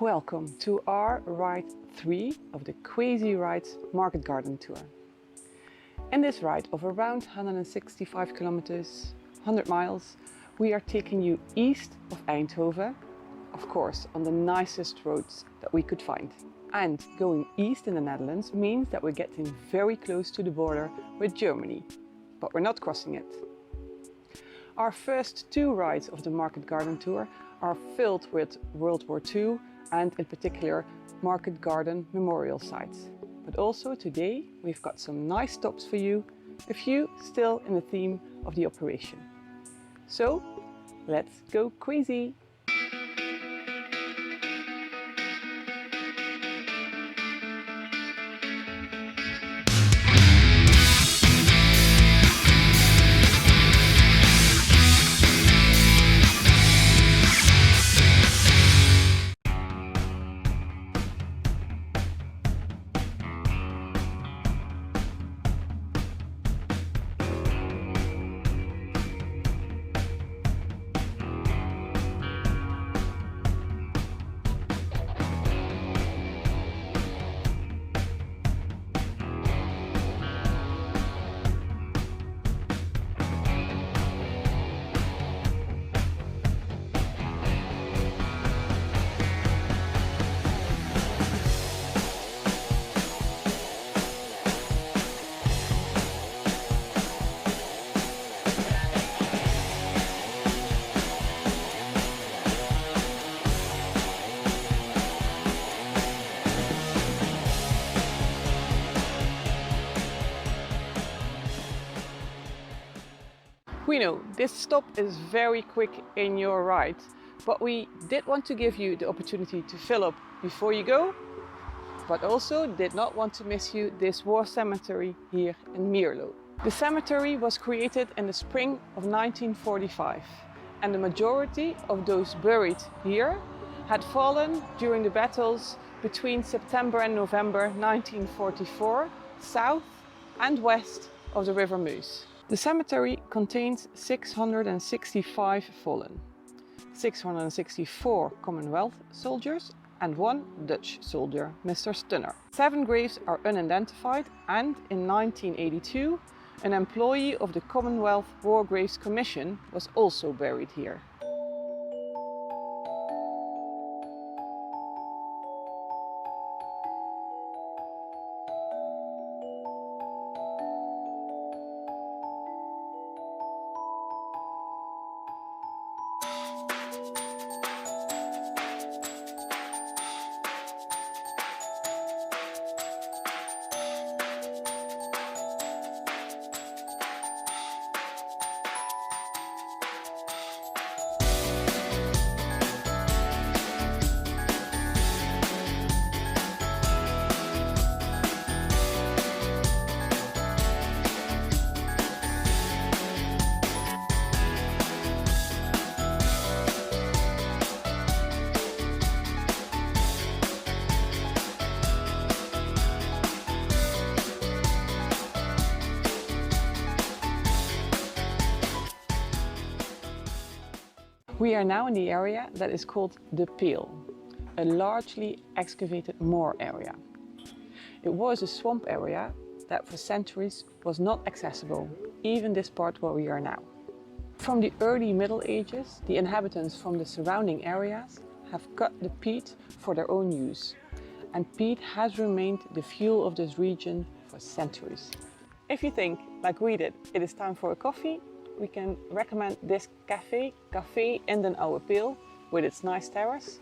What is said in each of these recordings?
Welcome to our ride 3 of the Crazy Rides Market Garden Tour. In this ride of around 165 kilometers, 100 miles, we are taking you east of Eindhoven, of course on the nicest roads that we could find. And going east in the Netherlands means that we're getting very close to the border with Germany, but we're not crossing it. Our first 2 rides of the Market Garden Tour are filled with World War II and in particular Market Garden memorial sites. But also today we've got some nice stops for you, a few still in the theme of the operation. So let's go crazy! We know this stop is very quick in your ride, but we did want to give you the opportunity to fill up before you go, but also did not want to miss you this war cemetery here in Mierlo. The cemetery was created in the spring of 1945, and the majority of those buried here had fallen during the battles between September and November 1944, south and west of the River Meuse. The cemetery contains 665 fallen, 664 Commonwealth soldiers and 1 Dutch soldier, Mr. Stunner. 7 graves are unidentified, and in 1982 an employee of the Commonwealth War Graves Commission was also buried here. We are now in the area that is called the Peel, a largely excavated moor area. It was a swamp area that for centuries was not accessible, even this part where we are now. From the early Middle Ages, the inhabitants from the surrounding areas have cut the peat for their own use, and peat has remained the fuel of this region for centuries. If you think, like we did, it is time for a coffee, we can recommend this Café in den Oude Peel, with its nice terrace,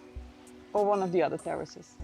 or one of the other terraces.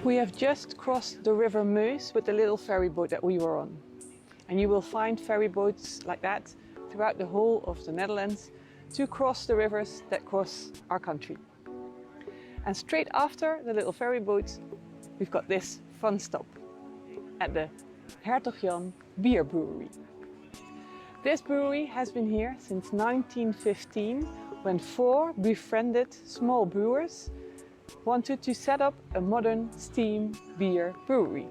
We have just crossed the River Meuse with the little ferry boat that we were on. And you will find ferry boats like that throughout the whole of the Netherlands to cross the rivers that cross our country. And straight after the little ferry boats, we've got this fun stop at the Hertog Jan Beer Brewery. This brewery has been here since 1915 when 4 befriended small brewers wanted to set up a modern steam beer brewery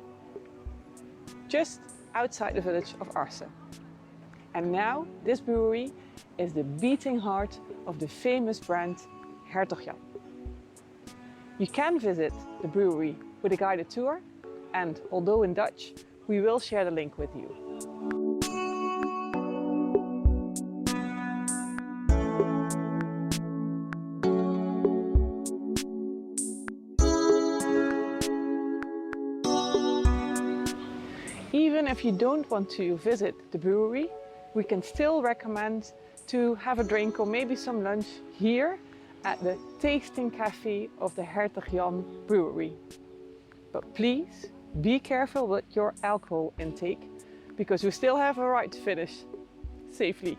just outside the village of Arse. And now this brewery is the beating heart of the famous brand Hertog Jan. You can visit the brewery with a guided tour, and although in Dutch, we will share the link with you. Even if you don't want to visit the brewery, we can still recommend to have a drink or maybe some lunch here at the tasting cafe of the Hertog Jan Brewery. But please be careful with your alcohol intake, because we still have a right to finish safely.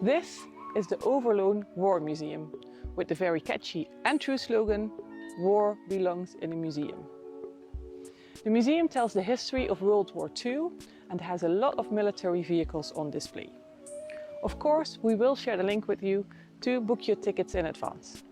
This is the Overloon War Museum, with the very catchy and true slogan, "War belongs in a museum." The museum tells the history of World War II and has a lot of military vehicles on display. Of course, we will share the link with you to book your tickets in advance.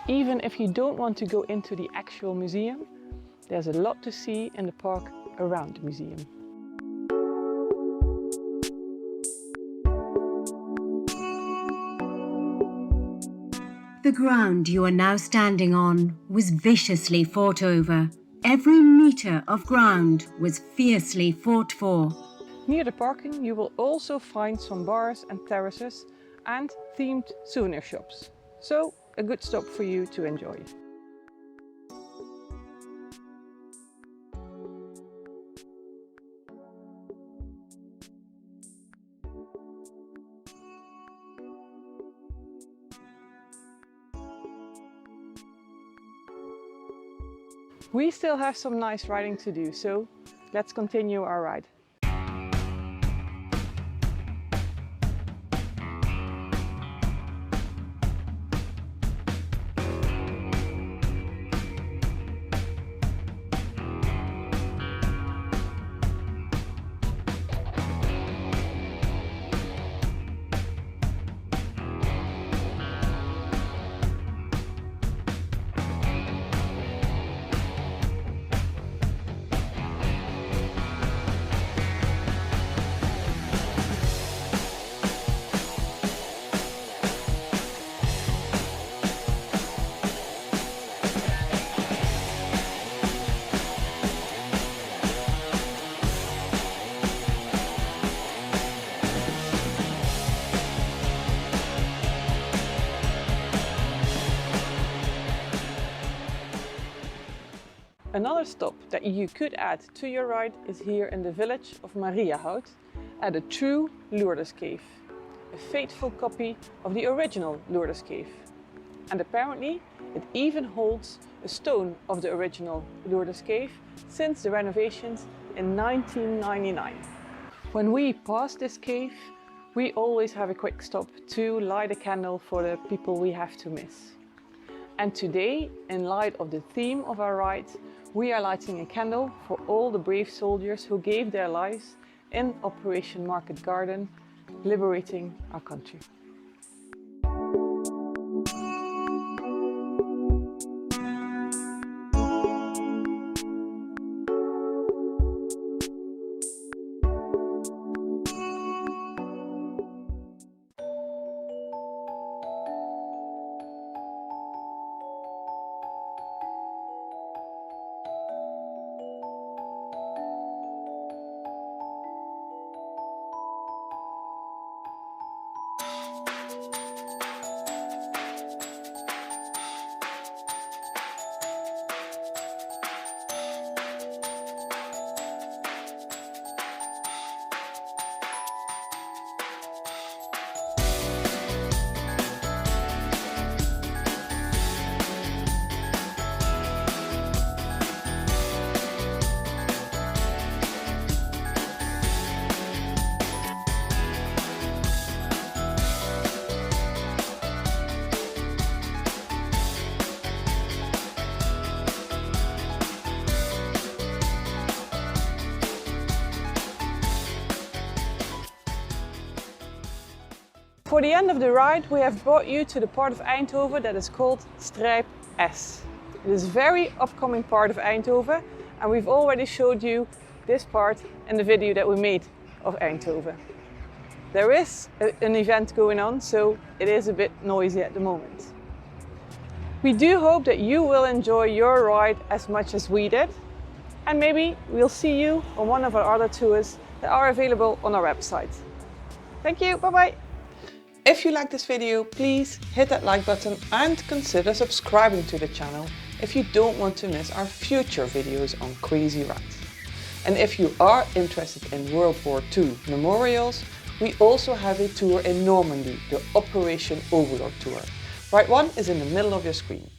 Even if you don't want to go into the actual museum, there's a lot to see in the park around the museum. The ground you are now standing on was viciously fought over. Every metre of ground was fiercely fought for. Near the parking you will also find some bars and terraces and themed souvenir shops. So a good stop for you to enjoy. We still have some nice riding to do, so let's continue our ride. Another stop that you could add to your ride is here in the village of Mariahout at a true Lourdes cave, a faithful copy of the original Lourdes cave. And apparently it even holds a stone of the original Lourdes cave since the renovations in 1999. When we pass this cave, we always have a quick stop to light a candle for the people we have to miss. And today, in light of the theme of our ride, we are lighting a candle for all the brave soldiers who gave their lives in Operation Market Garden, liberating our country. For the end of the ride, we have brought you to the part of Eindhoven that is called Strijp S. It is a very upcoming part of Eindhoven, and we've already showed you this part in the video that we made of Eindhoven. There is an event going on, so it is a bit noisy at the moment. We do hope that you will enjoy your ride as much as we did, and maybe we'll see you on one of our other tours that are available on our website. Thank you, bye-bye! If you like this video, please hit that like button and consider subscribing to the channel if you don't want to miss our future videos on crazy rides. And if you are interested in World War II memorials, we also have a tour in Normandy, the Operation Overlord tour. Ride 1 is in the middle of your screen.